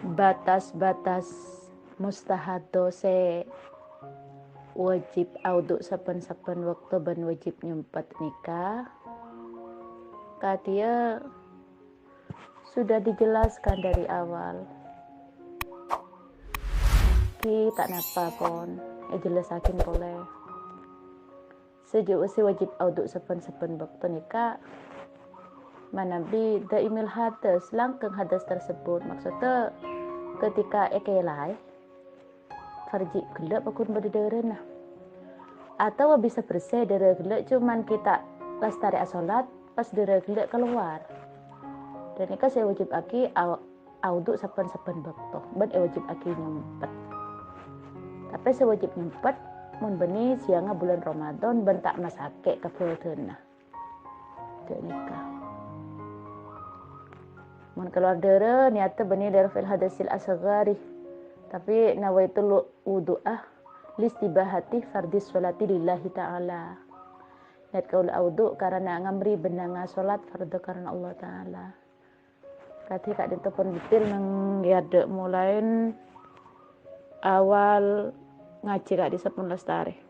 batas-batas mustahado se wajib audu saben-saben waktu ban wajib nyumpet nikah. Kadia sudah dijelaskan dari awal. Ki tak napa pon, jelasakin boleh. Sejauh wajib audu saben-saben waktu nikah. Manabi da email hadas langkeng hadas tersebut maksudnya ketika ekelai farji gelap akun berdederan atau bisa bersih dari gelap cuman kita lestari asolat pas dari gelap keluar dan ini saya wajib aki audu saben-saben waktu ban wajib aki nyumpet tapi saya wajib nyumpet mun beni siangnya bulan Ramadan ban tak masake kafulna dan nikah mun keluar dere niatnya beni dari fil hadasil asghari tapi nawaitul wudu'ah listibahati fardis sholati lillahi ta'ala niat kaul wudu karena ngamri benanga sholat fardu karena Allah ta'ala ketika ditepun betul nang yade mulai awal ngaji kak di 11 tarikh